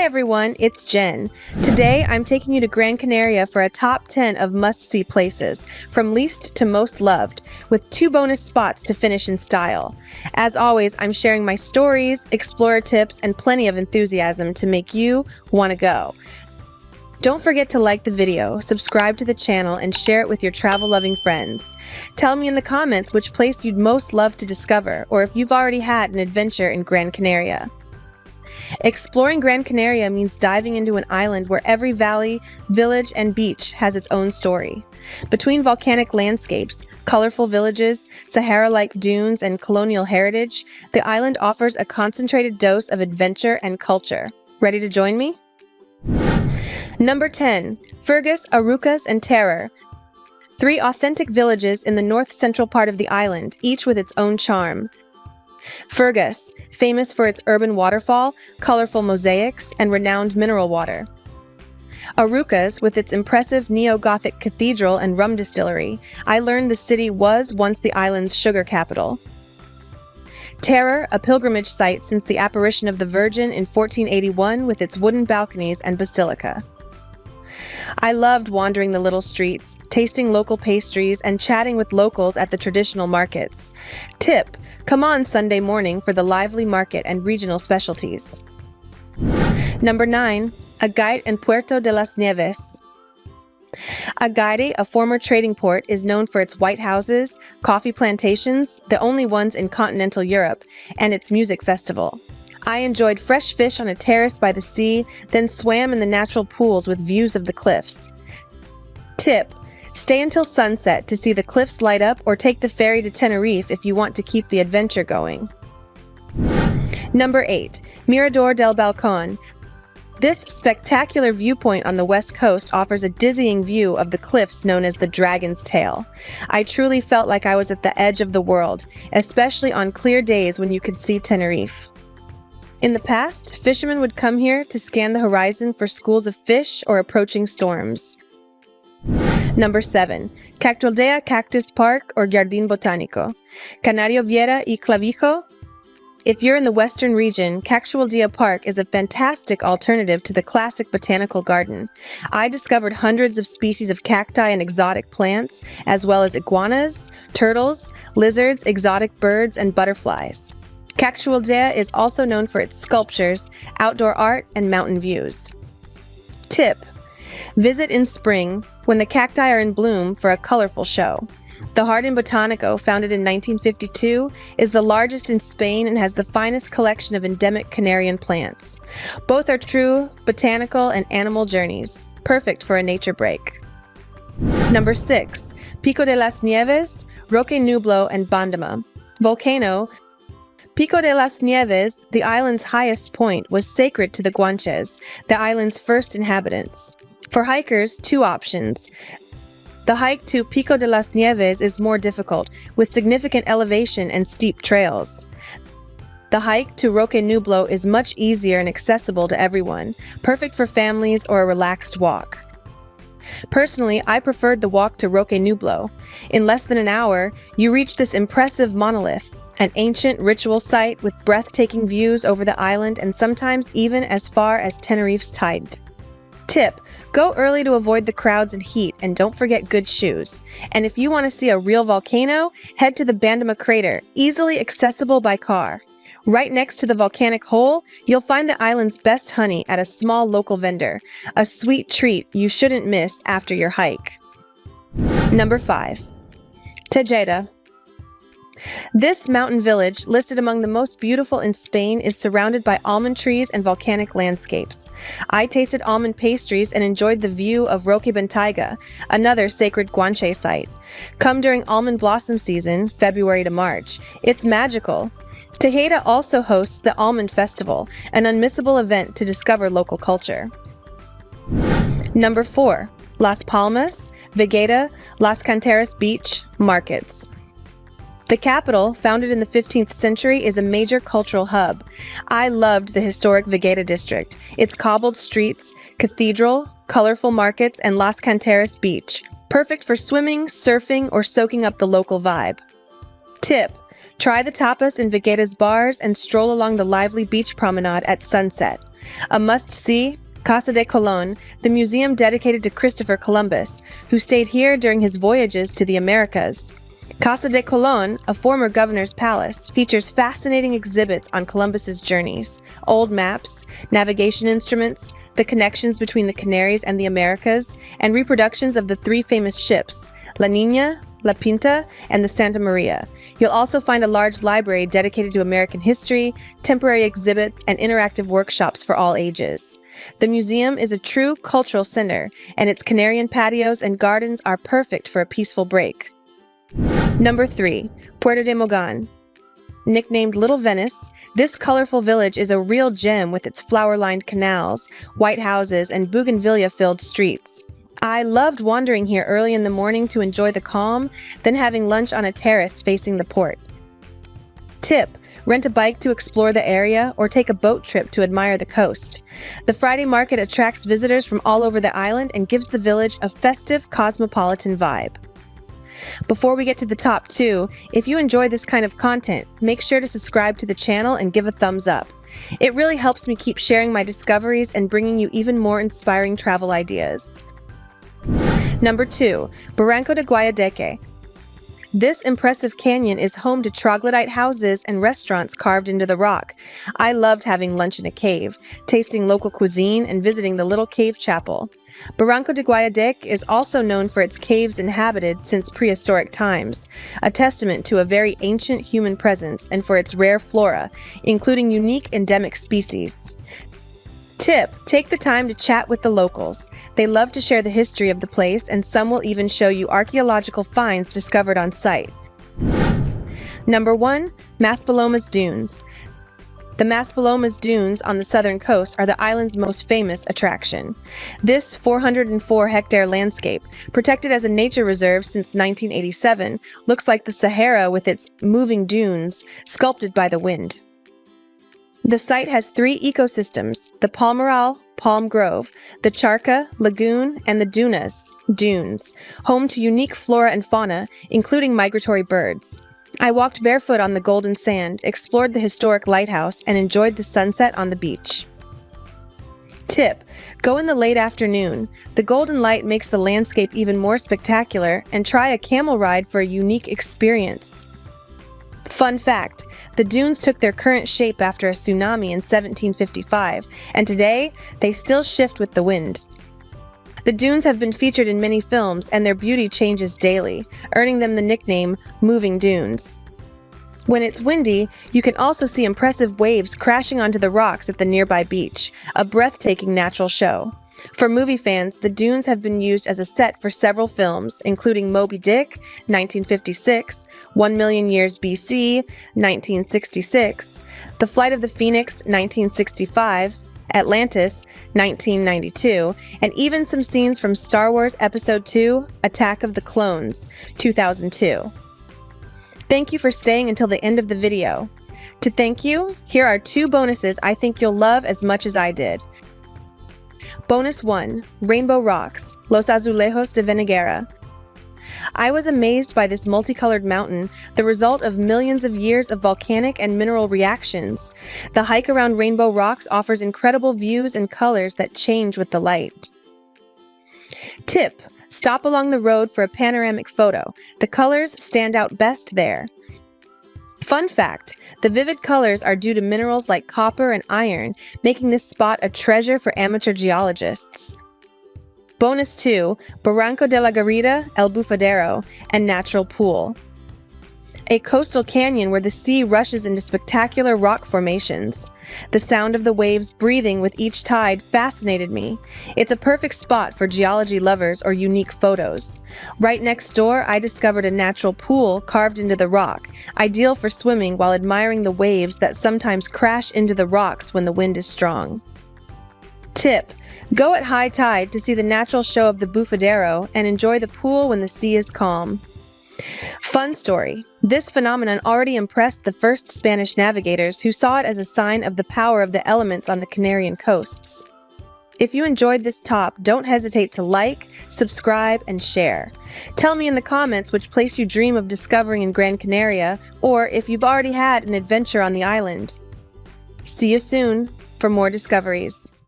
Hi everyone, it's Jen. Today I'm taking you to Gran Canaria for a top 10 of must-see places, from least to most loved, with 2 bonus spots to finish in style. As always, I'm sharing my stories, explorer tips, and plenty of enthusiasm to make you want to go. Don't forget to like the video, subscribe to the channel, and share it with your travel-loving friends. Tell me in the comments which place you'd most love to discover, or if you've already had an adventure in Gran Canaria. Exploring Gran Canaria means diving into an island where every valley, village, and beach has its own story. Between volcanic landscapes, colorful villages, Sahara-like dunes, and colonial heritage, the island offers a concentrated dose of adventure and culture. Ready to join me? Number 10. Fergus, Arucas, and Terror. 3 authentic villages in the north-central part of the island, each with its own charm. Fergus, famous for its urban waterfall, colorful mosaics, and renowned mineral water. Arucas, with its impressive neo-Gothic cathedral and rum distillery. I learned the city was once the island's sugar capital. Terror, a pilgrimage site since the apparition of the Virgin in 1481 with its wooden balconies and basilica. I loved wandering the little streets, tasting local pastries, and chatting with locals at the traditional markets. Tip: come on Sunday morning for the lively market and regional specialties. Number 9. Agaete and Puerto de las Nieves. Agaete, a former trading port, is known for its white houses, coffee plantations, the only ones in continental Europe, and its music festival. I enjoyed fresh fish on a terrace by the sea, then swam in the natural pools with views of the cliffs. Tip: stay until sunset to see the cliffs light up, or take the ferry to Tenerife if you want to keep the adventure going. Number 8. Mirador del Balcón. This spectacular viewpoint on the west coast offers a dizzying view of the cliffs known as the Dragon's Tail. I truly felt like I was at the edge of the world, especially on clear days when you could see Tenerife. In the past, fishermen would come here to scan the horizon for schools of fish or approaching storms. Number 7. Cactualdea Cactus Park or Jardín Botánico. Canario Vieira y Clavijo. If you're in the western region, Cactualdea Park is a fantastic alternative to the classic botanical garden. I discovered hundreds of species of cacti and exotic plants, as well as iguanas, turtles, lizards, exotic birds, and butterflies. Cactualdea is also known for its sculptures, outdoor art, and mountain views. Tip: visit in spring, when the cacti are in bloom, for a colorful show. The Jardín Botánico, founded in 1952, is the largest in Spain and has the finest collection of endemic Canarian plants. Both are true botanical and animal journeys, perfect for a nature break. Number 6. Pico de las Nieves, Roque Nublo, and Bandama. Volcano. Pico de las Nieves, the island's highest point, was sacred to the Guanches, the island's first inhabitants. For hikers, 2 options. The hike to Pico de las Nieves is more difficult, with significant elevation and steep trails. The hike to Roque Nublo is much easier and accessible to everyone, perfect for families or a relaxed walk. Personally, I preferred the walk to Roque Nublo. In less than an hour, you reach this impressive monolith, an ancient ritual site with breathtaking views over the island and sometimes even as far as Tenerife's tide. Tip: go early to avoid the crowds and heat, and don't forget good shoes. And if you want to see a real volcano, head to the Bandama crater, easily accessible by car. Right next to the volcanic hole, you'll find the island's best honey at a small local vendor, a sweet treat you shouldn't miss after your hike. Number 5. Tejeda. This mountain village, listed among the most beautiful in Spain, is surrounded by almond trees and volcanic landscapes. I tasted almond pastries and enjoyed the view of Roque Bentayga, another sacred Guanche site. Come during almond blossom season, February to March. It's magical. Tejeda also hosts the Almond Festival, an unmissable event to discover local culture. Number 4. Las Palmas, Agaete, Las Canteras Beach, Markets. The capital, founded in the 15th century, is a major cultural hub. I loved the historic Agaete district, its cobbled streets, cathedral, colorful markets, and Las Canteras Beach, perfect for swimming, surfing, or soaking up the local vibe. Tip: Try the tapas in Vigueda's bars and stroll along the lively beach promenade at sunset. A must-see, Casa de Colón, the museum dedicated to Christopher Columbus, who stayed here during his voyages to the Americas. Casa de Colón, a former governor's palace, features fascinating exhibits on Columbus's journeys, old maps, navigation instruments, the connections between the Canaries and the Americas, and reproductions of the three famous ships, La Niña, La Pinta, and the Santa Maria. You'll also find a large library dedicated to American history, temporary exhibits, and interactive workshops for all ages. The museum is a true cultural center, and its Canarian patios and gardens are perfect for a peaceful break. Number 3. Puerto de Mogan. Nicknamed Little Venice, this colorful village is a real gem with its flower-lined canals, white houses, and bougainvillea-filled streets. I loved wandering here early in the morning to enjoy the calm, then having lunch on a terrace facing the port. Tip: rent a bike to explore the area or take a boat trip to admire the coast. The Friday market attracts visitors from all over the island and gives the village a festive, cosmopolitan vibe. Before we get to the top 2, if you enjoy this kind of content, make sure to subscribe to the channel and give a thumbs up. It really helps me keep sharing my discoveries and bringing you even more inspiring travel ideas. Number 2. Barranco de Guayadeque. This impressive canyon is home to troglodyte houses and restaurants carved into the rock. I loved having lunch in a cave, tasting local cuisine, and visiting the little cave chapel. Barranco de Guayadeque is also known for its caves inhabited since prehistoric times, a testament to a very ancient human presence, and for its rare flora, including unique endemic species. Tip: take the time to chat with the locals. They love to share the history of the place, and some will even show you archaeological finds discovered on site. Number 1. Maspalomas Dunes. The Maspalomas Dunes on the southern coast are the island's most famous attraction. This 404-hectare landscape, protected as a nature reserve since 1987, looks like the Sahara with its moving dunes sculpted by the wind. The site has 3 ecosystems: the Palmaral, Palm Grove, the Charca, Lagoon, and the Dunas, Dunes, home to unique flora and fauna, including migratory birds. I walked barefoot on the golden sand, explored the historic lighthouse, and enjoyed the sunset on the beach. Tip: go in the late afternoon. The golden light makes the landscape even more spectacular, and try a camel ride for a unique experience. Fun fact: the dunes took their current shape after a tsunami in 1755, and today they still shift with the wind. The dunes have been featured in many films, and their beauty changes daily, earning them the nickname Moving Dunes. When it's windy, you can also see impressive waves crashing onto the rocks at the nearby beach, a breathtaking natural show. For movie fans, the dunes have been used as a set for several films, including Moby Dick, 1956, 1,000,000 Years BC, 1966, The Flight of the Phoenix, 1965, Atlantis, 1992, and even some scenes from Star Wars Episode II, Attack of the Clones, 2002. Thank you for staying until the end of the video. To thank you, here are 2 bonuses I think you'll love as much as I did. Bonus 1. Rainbow Rocks, Los Azulejos de Veneguera. I was amazed by this multicolored mountain, the result of millions of years of volcanic and mineral reactions. The hike around Rainbow Rocks offers incredible views and colors that change with the light. Tip: stop along the road for a panoramic photo. The colors stand out best there. Fun fact: the vivid colors are due to minerals like copper and iron, making this spot a treasure for amateur geologists. Bonus 2, Barranco de la Garita, El Bufadero, and Natural Pool. A coastal canyon where the sea rushes into spectacular rock formations. The sound of the waves breathing with each tide fascinated me. It's a perfect spot for geology lovers or unique photos. Right next door, I discovered a natural pool carved into the rock, ideal for swimming while admiring the waves that sometimes crash into the rocks when the wind is strong. Tip: go at high tide to see the natural show of the Bufadero and enjoy the pool when the sea is calm. Fun story: this phenomenon already impressed the first Spanish navigators, who saw it as a sign of the power of the elements on the Canarian coasts. If you enjoyed this top, don't hesitate to like, subscribe, and share. Tell me in the comments which place you dream of discovering in Gran Canaria, or if you've already had an adventure on the island. See you soon for more discoveries.